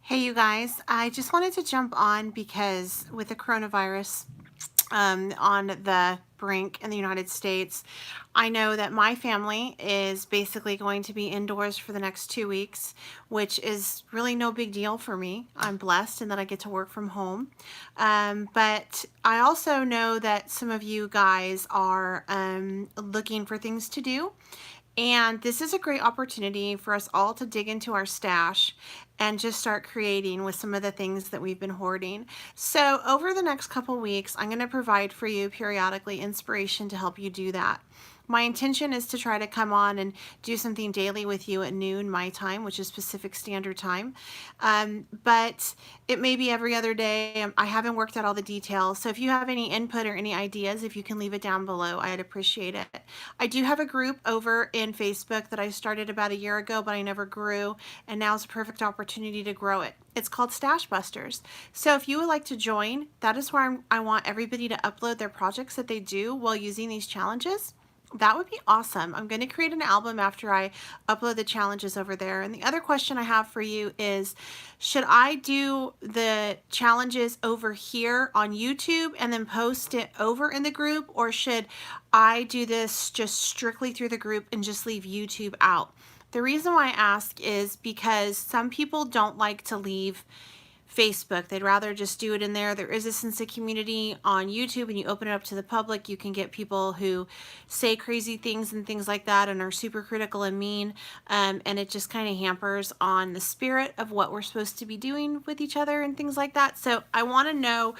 Hey you guys, I just wanted to jump on because with the coronavirus on the brink in the United States, I know that my family is basically going to be indoors for the next 2 weeks, which is really no big deal for me. I'm blessed in that I get to work from home. But I also know that some of you guys are looking for things to do. And this is a great opportunity for us all to dig into our stash and just start creating with some of the things that we've been hoarding. So over the next couple weeks, I'm going to provide for you periodically inspiration to help you do that. My intention is to try to come on and do something daily with you at noon my time, which is Pacific Standard Time. But it may be every other day. I haven't worked out all the details. So if you have any input or any ideas, if you can leave it down below, I'd appreciate it. I do have a group over in Facebook that I started about a year ago, but I never grew. And now is a perfect opportunity to grow it. It's called Stash Busters. So if you would like to join, that is where I want everybody to upload their projects that they do while using these challenges. That would be awesome. I'm going to create an album after I upload the challenges over there. And the other question I have for you is, should I do the challenges over here on YouTube and then post it over in the group, or should I do this just strictly through the group and just leave YouTube out? The reason why I ask is because some people don't like to leave Facebook. They'd rather just do it in there. There is a sense of community on YouTube, and you open it up to the public, you can get people who say crazy things and things like that and are super critical and mean, and it just kind of hampers on the spirit of what we're supposed to be doing with each other and things like that. So I want to know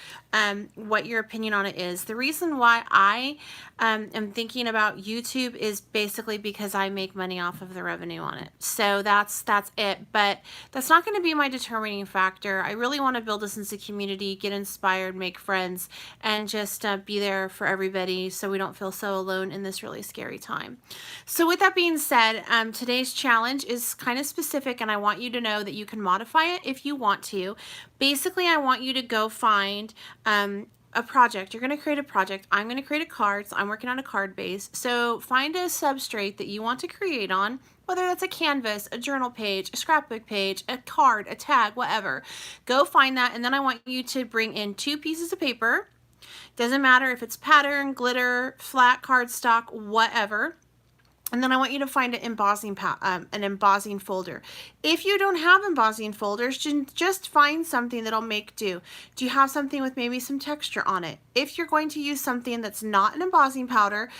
what your opinion on it is. The reason why I am thinking about YouTube is basically because I make money off of the revenue on it. So that's it, but that's not going to be my determining factor. I really want to build a sense of community, get inspired, make friends, and just be there for everybody so we don't feel so alone in this really scary time. So with that being said, today's challenge is kind of specific, and I want you to know that you can modify it if you want to. Basically, I want you to go find a project. You're going to create a project. I'm going to create a card. So I'm working on a card base. So find a substrate that you want to create on, whether that's a canvas, a journal page, a scrapbook page, a card, a tag, whatever. Go find that, and then I want you to bring in 2 pieces of paper. Doesn't matter if it's pattern, glitter, flat cardstock, whatever. And then I want you to find an embossing folder. If you don't have embossing folders, just find something that'll make do. Do you have something with maybe some texture on it? If you're going to use something that's not an embossing powder,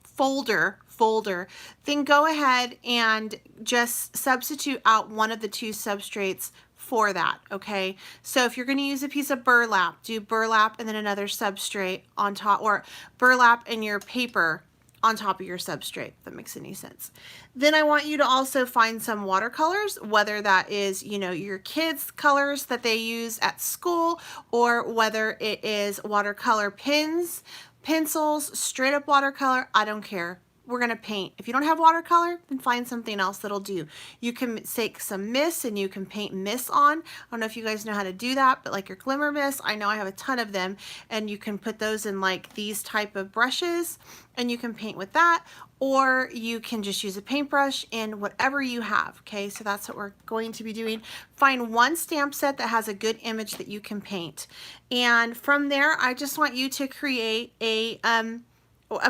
folder, then go ahead and just substitute out one of the 2 substrates for that, okay? So if you're going to use a piece of burlap, do burlap and then another substrate on top, or burlap and your paper on top of your substrate, if that makes any sense. Then I want you to also find some watercolors, whether that is, your kids' colors that they use at school, or whether it is watercolor pens, pencils, straight up watercolor, I don't care. We're going to paint. If you don't have watercolor, then find something else that'll do. You can take some mist and you can paint mist on. I don't know if you guys know how to do that, but like your glimmer mist, I know I have a ton of them, and you can put those in like these type of brushes and you can paint with that, or you can just use a paintbrush in whatever you have. Okay, so that's what we're going to be doing. Find one stamp set that has a good image that you can paint, and from there I just want you to create a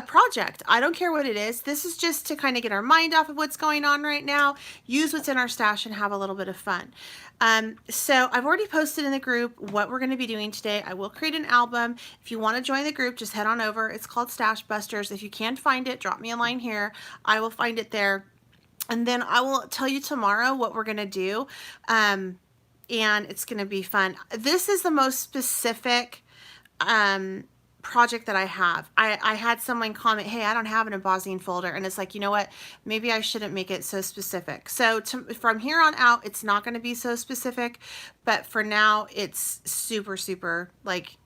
project. I don't care what it is. This is just to kind of get our mind off of what's going on right now, use what's in our stash, and have a little bit of fun. So I've already posted in the group what we're going to be doing today. I will create an album. If you want to join the group, just head on over. It's called Stash Busters. If you can't find it, drop me a line here. I will find it there. And then I will tell you tomorrow what we're going to do. And it's going to be fun. This is the most specific project that I have. I had someone comment, hey, I don't have an embossing folder, and it's like, you know what, maybe I shouldn't make it so specific. So from here on out, it's not going to be so specific, but for now it's super like,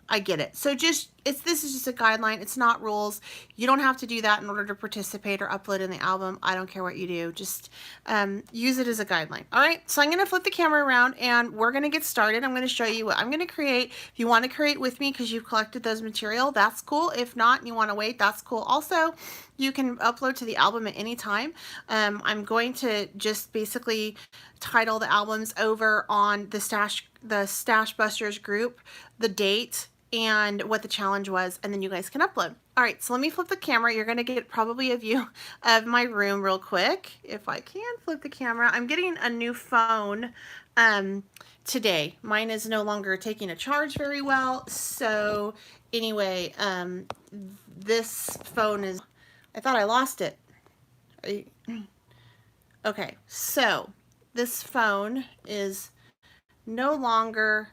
I get it. So just this is just a guideline. It's not rules. You don't have to do that in order to participate or upload in the album. I don't care what you do. Just use it as a guideline. All right, so I'm going to flip the camera around and we're going to get started. I'm going to show you what I'm going to create. If you want to create with me because you've collected those material, that's cool. If not and you want to wait, that's cool. Also, you can upload to the album at any time. I'm going to just basically title the albums over on the Stash Busters group, the date, and what the challenge was, and then you guys can upload. All right, so let me flip the camera. You're gonna get probably a view of my room real quick. If I can flip the camera. I'm getting a new phone today. Mine is no longer taking a charge very well. So anyway, this phone is, I thought I lost it. Okay, so this phone is no longer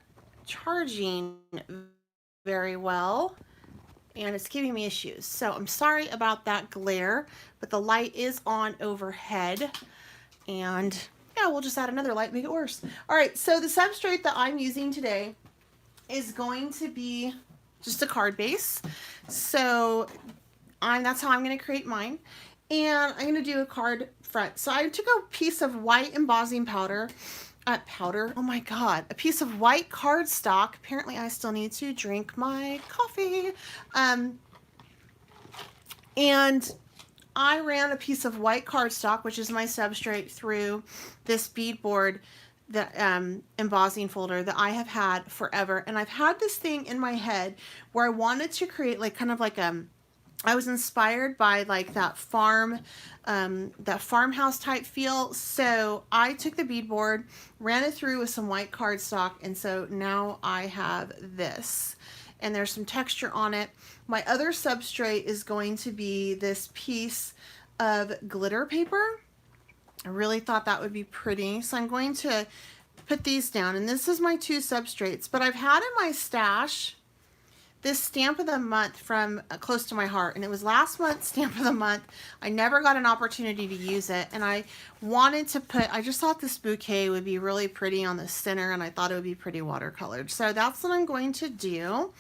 charging very well, and it's giving me issues. So I'm sorry about that glare, but the light is on overhead, and yeah, we'll just add another light, make it worse. All right, so the substrate that I'm using today is going to be just a card base. So that's how I'm going to create mine, and I'm going to do a card front. So I took a piece of white embossing powder, oh my God, a piece of white cardstock. Apparently I still need to drink my coffee. And I ran a piece of white cardstock, which is my substrate, through this beadboard, the embossing folder that I have had forever. And I've had this thing in my head where I wanted to create like kind of like I was inspired by like that farmhouse type feel. So I took the beadboard, ran it through with some white cardstock, and so now I have this. And there's some texture on it. My other substrate is going to be this piece of glitter paper. I really thought that would be pretty. So I'm going to put these down. And this is my 2 substrates. But I've had in my stash this stamp of the month from Close to My Heart, and it was last month's stamp of the month. I never got an opportunity to use it, and I wanted to I just thought this bouquet would be really pretty on the center, and I thought it would be pretty watercolored. So that's what I'm going to do.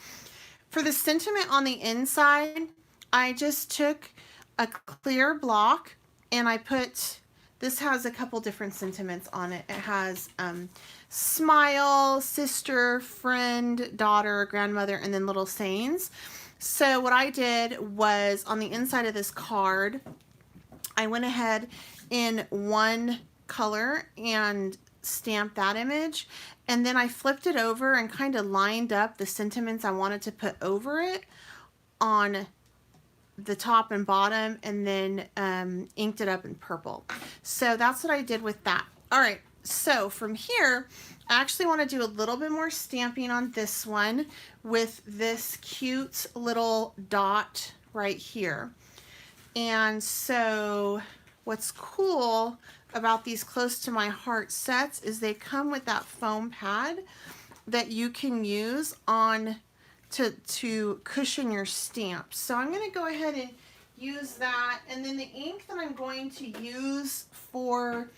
For the sentiment on the inside, I just took a clear block and I put, this has a couple different sentiments on it. It has smile, sister, friend, daughter, grandmother, and then little sayings. So what I did was on the inside of this card, I went ahead in one color and stamped that image, and then I flipped it over and kind of lined up the sentiments I wanted to put over it on the top and bottom, and then inked it up in purple. So that's what I did with that. All right, so from here, I actually want to do a little bit more stamping on this one with this cute little dot right here. And so what's cool about these Close to My Heart sets is they come with that foam pad that you can use on to cushion your stamps. So I'm going to go ahead and use that, and then the ink that I'm going to use for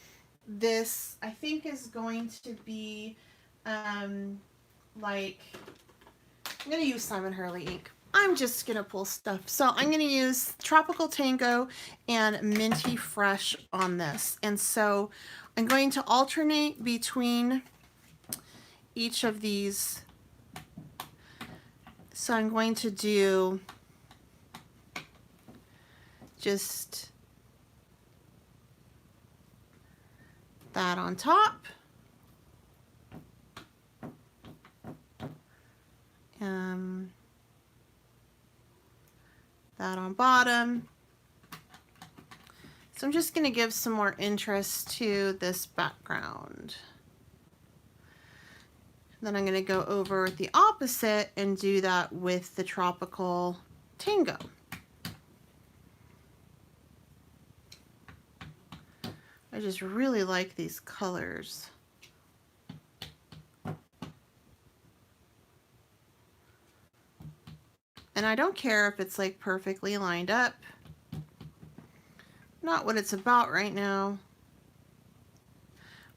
this, I think, is going to be like, I'm going to use Simon Hurley ink. I'm just going to pull stuff. So I'm going to use Tropical Tango and Minty Fresh on this. And so I'm going to alternate between each of these. So I'm going to do just that on top. That on bottom. So I'm just going to give some more interest to this background. Then I'm going to go over the opposite and do that with the Tropical Tango. I just really like these colors. And I don't care if it's like perfectly lined up. Not what it's about right now.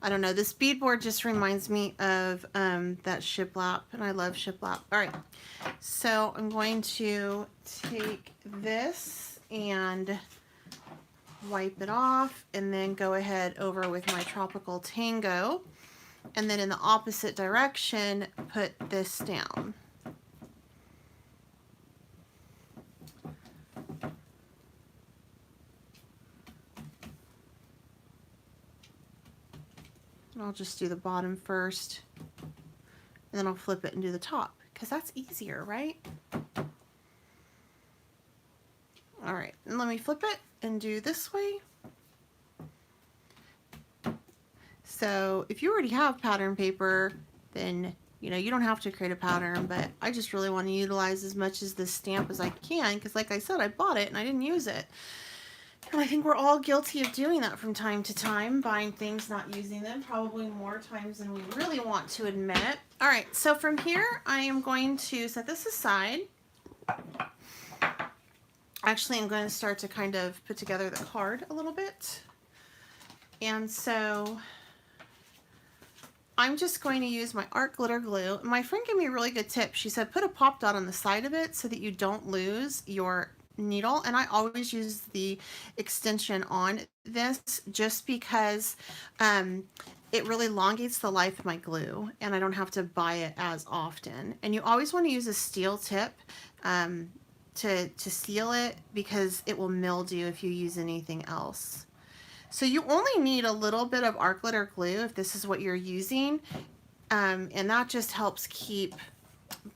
I don't know, this beadboard just reminds me of that shiplap, and I love shiplap. All right, so I'm going to take this and wipe it off, and then go ahead over with my Tropical Tango, and then in the opposite direction, put this down. And I'll just do the bottom first, and then I'll flip it and do the top, because that's easier, right? All right, and let me flip it and do this way. So if you already have pattern paper, then you know you don't have to create a pattern, but I just really want to utilize as much as this stamp as I can, because like I said, I bought it and I didn't use it. And I think we're all guilty of doing that from time to time, buying things, not using them, probably more times than we really want to admit. All right, so from here, I am going to set this aside. Actually, I'm going to start to kind of put together the card a little bit. And so I'm just going to use my art glitter glue. My friend gave me a really good tip. She said, put a pop dot on the side of it so that you don't lose your needle, and I always use the extension on this just because it really elongates the life of my glue, and I don't have to buy it as often. And you always want to use a steel tip to seal it, because it will mildew if you use anything else. So you only need a little bit of art glitter glue if this is what you're using, and that just helps keep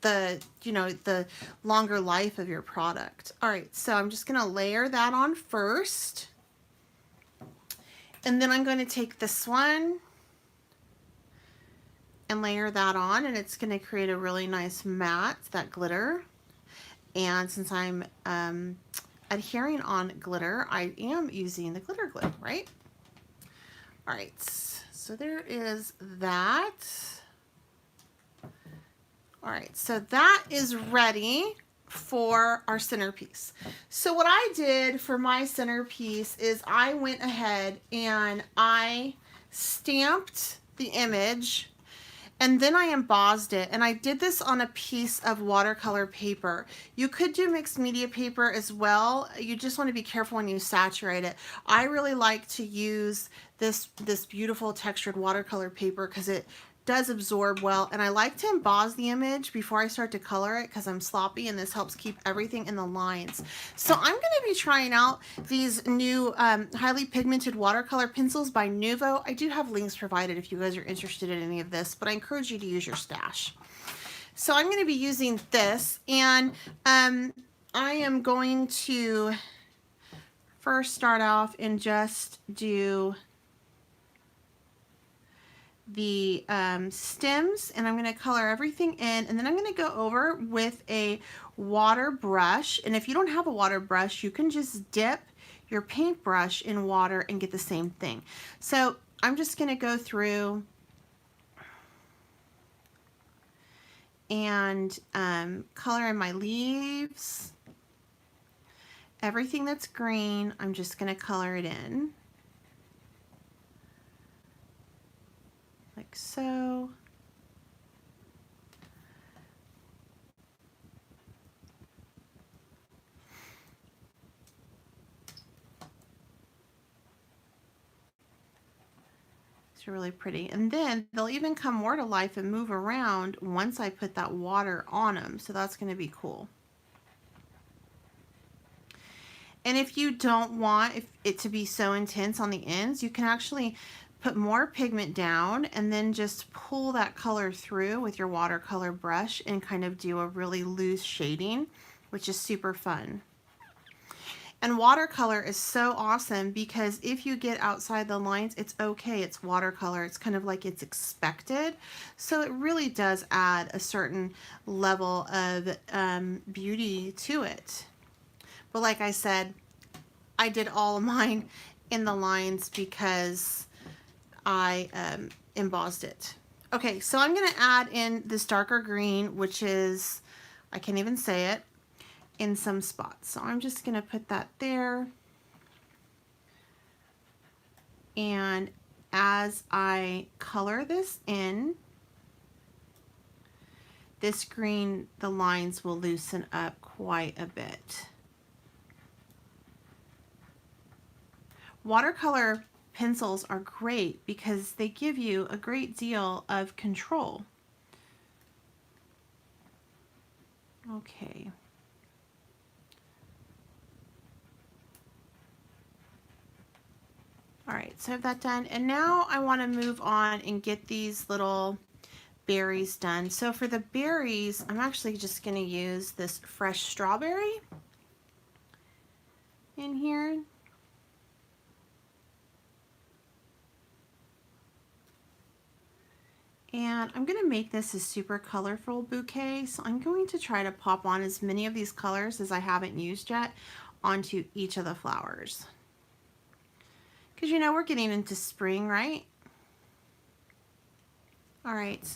the, you know, the longer life of your product. All right, so I'm just going to layer that on first, and then I'm going to take this one and layer that on, and it's going to create a really nice matte, that glitter. And since I'm adhering on glitter, I am using the glitter glue, right? All right, so there is that. All right, so that is ready for our centerpiece. So what I did for my centerpiece is I went ahead and I stamped the image, and then I embossed it, and I did this on a piece of watercolor paper. You could do mixed media paper as well. You just want to be careful when you saturate it. I really like to use this beautiful textured watercolor paper because it does absorb well, and I like to emboss the image before I start to color it because I'm sloppy, and this helps keep everything in the lines. So I'm going to be trying out these new highly pigmented watercolor pencils by Nuvo. I do have links provided if you guys are interested in any of this, but I encourage you to use your stash. So I'm going to be using this, and I am going to first start off and just do the stems, and I'm going to color everything in, and then I'm going to go over with a water brush. And if you don't have a water brush, you can just dip your paintbrush in water and get the same thing. So I'm just going to go through and color in my leaves. Everything that's green, I'm just going to color it in. Like so. It's really pretty. And then they'll even come more to life and move around once I put that water on them. So that's going to be cool. And if you don't want it to be so intense on the ends, you can actually put more pigment down and then just pull that color through with your watercolor brush and kind of do a really loose shading, which is super fun. And watercolor is so awesome because if you get outside the lines, it's okay. It's watercolor. It's kind of like it's expected. So it really does add a certain level of beauty to it. But like I said, I did all of mine in the lines because I embossed it. Okay, so I'm going to add in this darker green, which is, I can't even say it, in some spots. So I'm just going to put that there. And as I color this in, this green, the lines will loosen up quite a bit. Watercolor pencils are great because they give you a great deal of control. Okay. All right, so I have that done. And now I want to move on and get these little berries done. So for the berries, I'm actually just going to use this fresh strawberry in here. And I'm going to make this a super colorful bouquet, so I'm going to try to pop on as many of these colors as I haven't used yet onto each of the flowers. Because you know we're getting into spring, right? All right,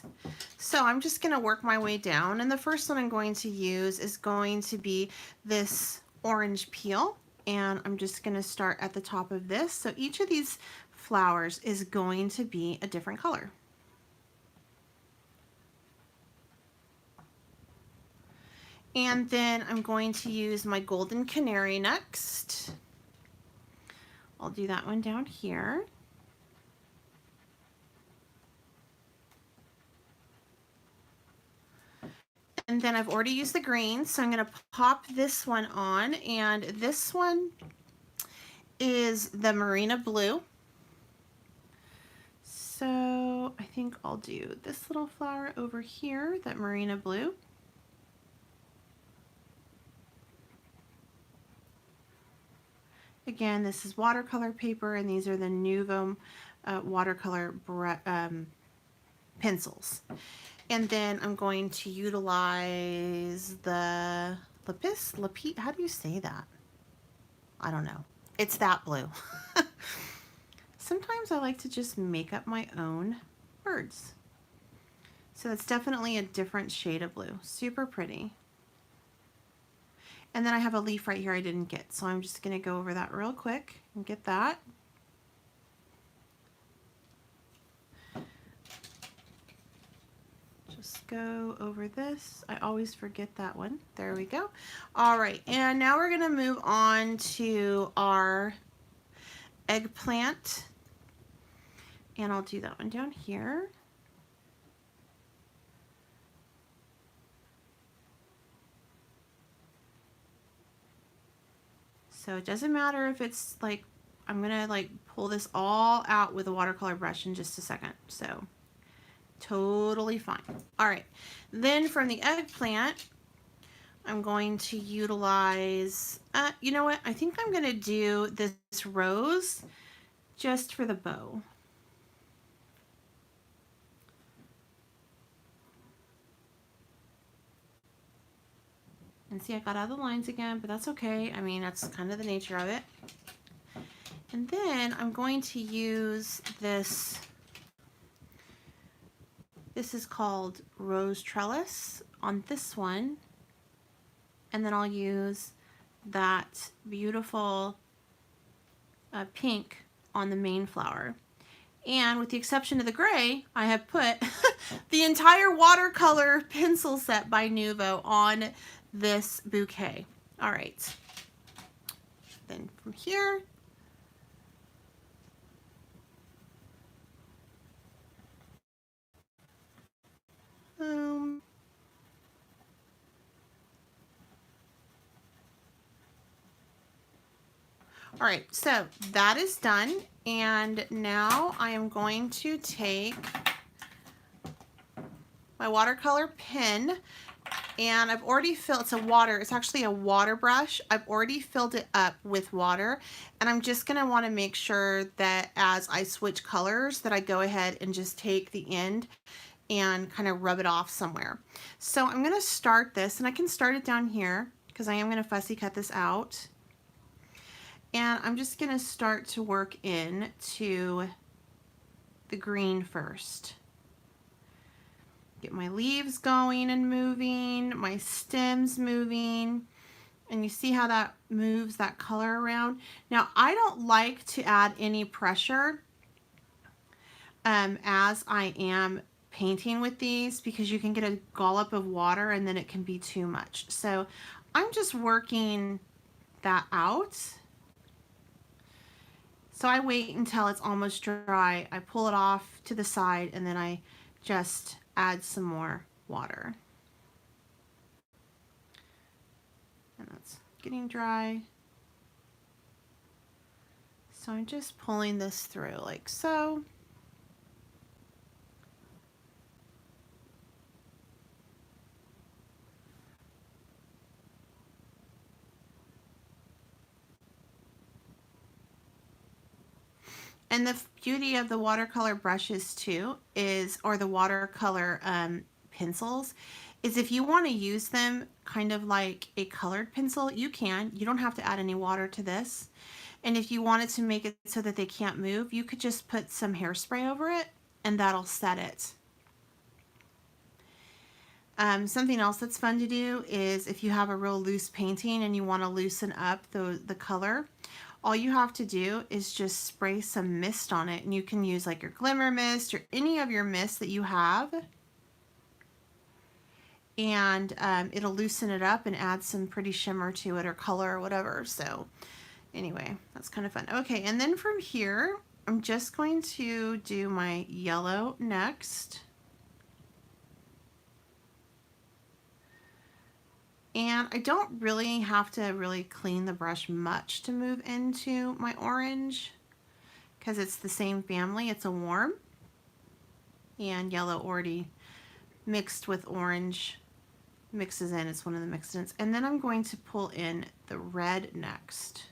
so I'm just going to work my way down, and the first one I'm going to use is going to be this orange peel, and I'm just going to start at the top of this. So each of these flowers is going to be a different color. And then I'm going to use my golden canary next. I'll do that one down here. And then I've already used the green, so I'm going to pop this one on, and this one is the Marina Blue. So I think I'll do this little flower over here, that Marina Blue. Again, this is watercolor paper, and these are the Nuvo watercolor pencils. And then I'm going to utilize the lapis, how do you say that? I don't know. It's that blue. Sometimes I like to just make up my own words. So it's definitely a different shade of blue. Super pretty. And then I have a leaf right here I didn't get, so I'm just going to go over that real quick and get that. Just go over this. I always forget that one. There we go. All right, and now we're going to move on to our eggplant. And I'll do that one down here. So it doesn't matter if it's like, I'm gonna like pull this all out with a watercolor brush in just a second. So totally fine. All right, then from the eggplant, I'm going to utilize, you know what? I think I'm gonna do this rose just for the bow. And see, I got out of the lines again, but that's okay. I mean, that's kind of the nature of it. And then I'm going to use this. This is called Rose Trellis on this one. And then I'll use that beautiful pink on the main flower. And with the exception of the gray, I have put the entire watercolor pencil set by Nuvo on this bouquet. All right. Then from here, boom. All right, so that is done. And now I am going to take my watercolor pen, and I've already filled, it's actually a water brush. I've already filled it up with water, and I'm just gonna wanna make sure that as I switch colors that I go ahead and just take the end and kind of rub it off somewhere. So I'm gonna start this, and I can start it down here because I am gonna fussy cut this out. And I'm just gonna start to work in to the green first. Get my leaves going and moving, my stems moving, and you see how that moves that color around. Now, I don't like to add any pressure as I am painting with these, because you can get a dollop of water and then it can be too much. So I'm just working that out. So I wait until it's almost dry. I pull it off to the side and then I just add some more water. And that's getting dry. So I'm just pulling this through like so. And the beauty of the watercolor brushes too is, or the watercolor pencils, is if you want to use them kind of like a colored pencil, you can. You don't have to add any water to this. And if you wanted to make it so that they can't move, you could just put some hairspray over it and that'll set it. Something else that's fun to do is if you have a real loose painting and you want to loosen up the color, all you have to do is just spray some mist on it, and you can use like your glimmer mist or any of your mist that you have, and it'll loosen it up and add some pretty shimmer to it or color or whatever. So anyway, that's kind of fun. Okay, and then from here, I'm just going to do my yellow next. And I don't really have to really clean the brush much to move into my orange because it's the same family. It's a warm, and yellow already mixed with orange mixes in. It's one of the mix-ins. And then I'm going to pull in the red next.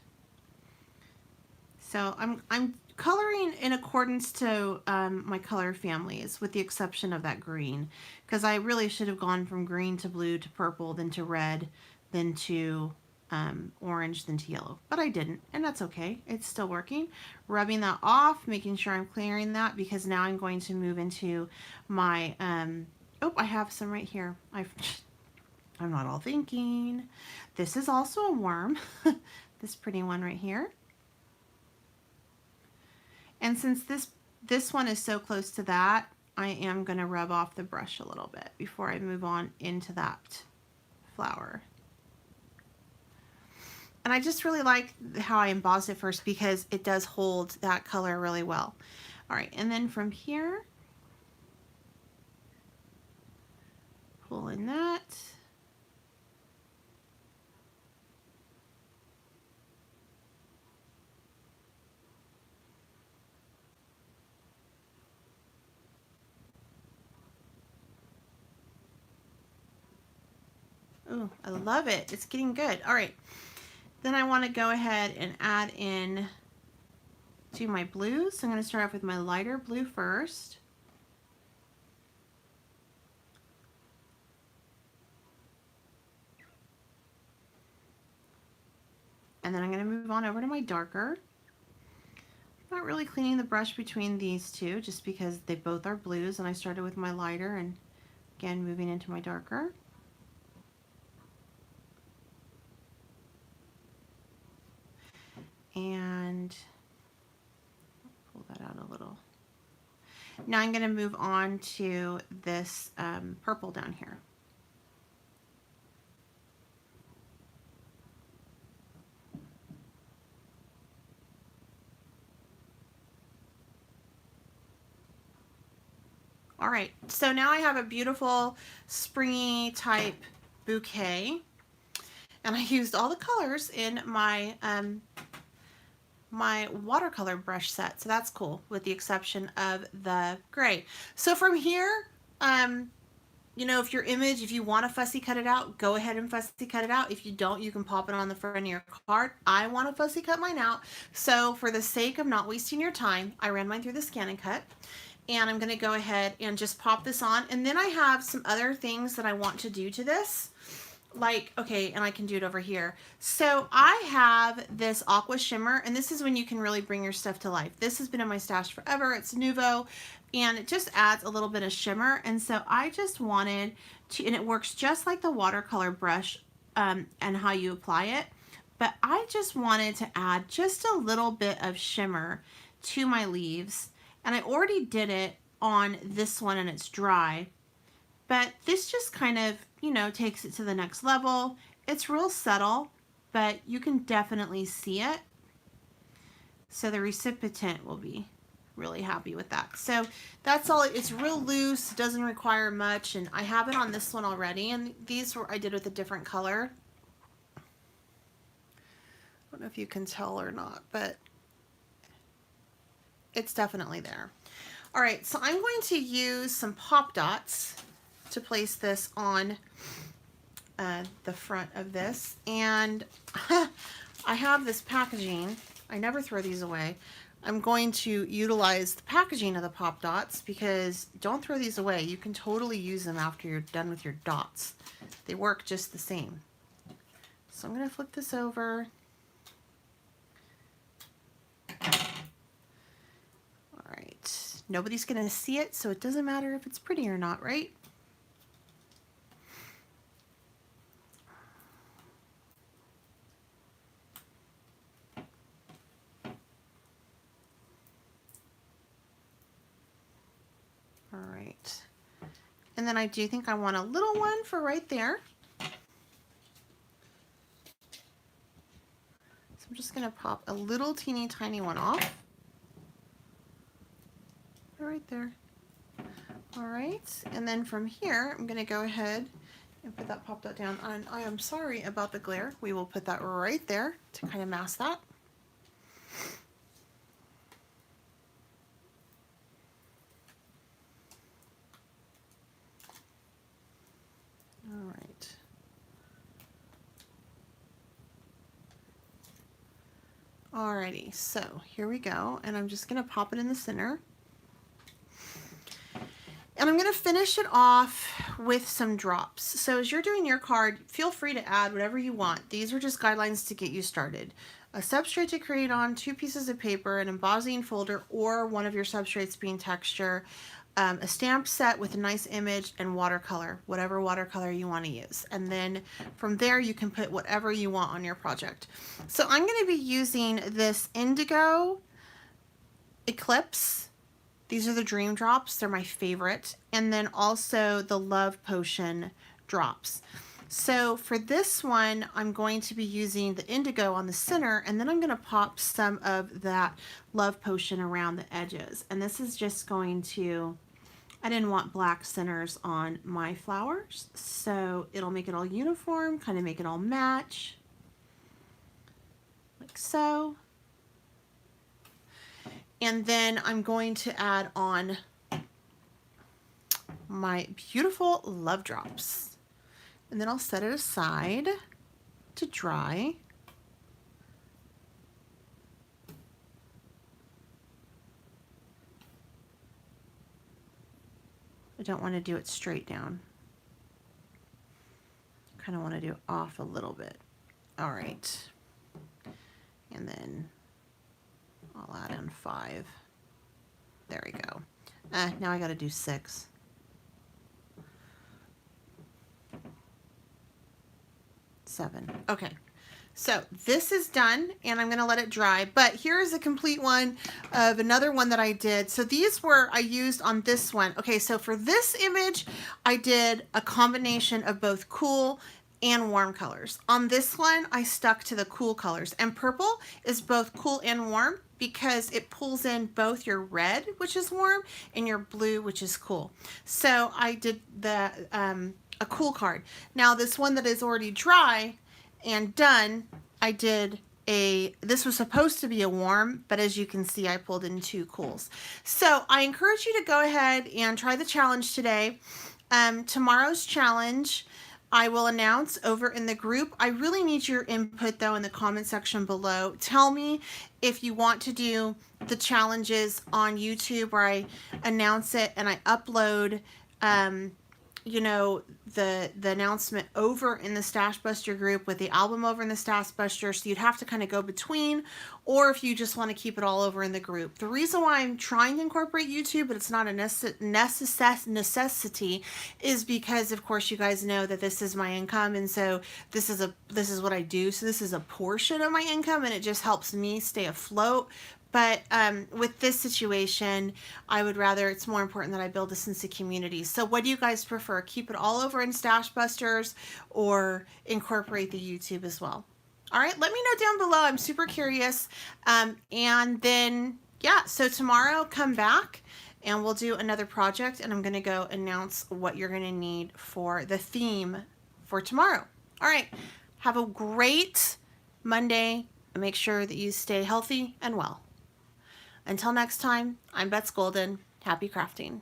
So I'm coloring in accordance to my color families, with the exception of that green, because I really should have gone from green to blue to purple, then to red, then to orange, then to yellow, but I didn't, and that's okay. It's still working. Rubbing that off, making sure I'm clearing that, because now I'm going to move into my, oh, I have some right here. I'm not all thinking. This is also a worm, this pretty one right here. And since this one is so close to that, I am going to rub off the brush a little bit before I move on into that flower. And I just really like how I embossed it first, because it does hold that color really well. All right, and then from here, pull in that. Oh, I love it. It's getting good. All right. Then I want to go ahead and add in to my blues. So I'm going to start off with my lighter blue first. And then I'm going to move on over to my darker. I'm not really cleaning the brush between these two, just because they both are blues, and I started with my lighter and again moving into my darker. And pull that out a little. Now I'm going to move on to this purple down here. All right, so now I have a beautiful springy type bouquet, and I used all the colors in my my watercolor brush set, so that's cool, with the exception of the gray. So from here, you know, if your image, if you want to fussy cut it out, go ahead and fussy cut it out. If you don't, you can pop it on the front of your card. I want to fussy cut mine out, so for the sake of not wasting your time, I ran mine through the scan and cut. And I'm going to go ahead and just pop this on. And then I have some other things that I want to do to this. Like, okay, and I can do it over here. So I have this aqua shimmer, and this is when you can really bring your stuff to life. This has been in my stash forever. It's Nuvo, and it just adds a little bit of shimmer. And so I just wanted to, and it works just like the watercolor brush and how you apply it. But I just wanted to add just a little bit of shimmer to my leaves. And I already did it on this one and it's dry, but this just kind of, you know, takes it to the next level. It's real subtle, but you can definitely see it. So the recipient will be really happy with that. So that's all. It's real loose, doesn't require much, and I have it on this one already, and these were I did with a different color. I don't know if you can tell or not, but it's definitely there. All right, so I'm going to use some pop dots to place this on the front of this, and I have this packaging. I never throw these away. I'm going to utilize the packaging of the pop dots because don't throw these away. You can totally use them after you're done with your dots. They work just the same. So I'm going to flip this over. All right. Nobody's going to see it, so it doesn't matter if it's pretty or not, right? All right. And then I do think I want a little one for right there. So I'm just going to pop a little teeny tiny one off. Right there. All right. And then from here, I'm going to go ahead and put that pop dot down. And I am sorry about the glare. We will put that right there to kind of mask that. All right. Alrighty, so here we go, and I'm just going to pop it in the center. And I'm going to finish it off with some drops. So as you're doing your card, feel free to add whatever you want. These are just guidelines to get you started. A substrate to create on, 2 pieces of paper, an embossing folder, or one of your substrates being texture, a stamp set with a nice image, and watercolor, whatever watercolor you want to use. And then from there you can put whatever you want on your project. So I'm going to be using this Indigo Eclipse. These are the Dream Drops. They're my favorite. And then also the Love Potion drops. So for this one, I'm going to be using the Indigo on the center, and then I'm going to pop some of that Love Potion around the edges. And this is just going to, I didn't want black centers on my flowers, so it'll make it all uniform, kind of make it all match, like so. And then I'm going to add on my beautiful Love Drops. And then I'll set it aside to dry. I don't want to do it straight down. Kind of want to do it off a little bit. All right. And then I'll add in 5. There we go. Now I got to do 6. 7. Okay. So this is done, and I'm going to let it dry, but here's a complete one of another one that I did. So these were, I used on this one. Okay, so for this image, I did a combination of both cool and warm colors. On this one, I stuck to the cool colors, and purple is both cool and warm because it pulls in both your red, which is warm, and your blue, which is cool. So I did the a cool card. Now this one that is already dry and done, I did this was supposed to be a warm, but as you can see, I pulled in 2 cools. So I encourage you to go ahead and try the challenge today. Tomorrow's challenge, I will announce over in the group. I really need your input though in the comment section below. Tell me if you want to do the challenges on YouTube where I announce it and I upload you know, the announcement over in the Stash Buster group with the album over in the Stash Buster, so you'd have to kind of go between, or if you just want to keep it all over in the group. The reason why I'm trying to incorporate YouTube, but it's not a necessity, is because of course you guys know that this is my income, and so this is what I do. So this is a portion of my income, and it just helps me stay afloat. But with this situation, I would rather, it's more important that I build a sense of community. So what do you guys prefer? Keep it all over in Stash Busters or incorporate the YouTube as well? All right, let me know down below. I'm super curious. And then, yeah, so tomorrow come back and we'll do another project, and I'm going to go announce what you're going to need for the theme for tomorrow. All right, have a great Monday. Make sure that you stay healthy and well. Until next time, I'm Bets Golden. Happy crafting.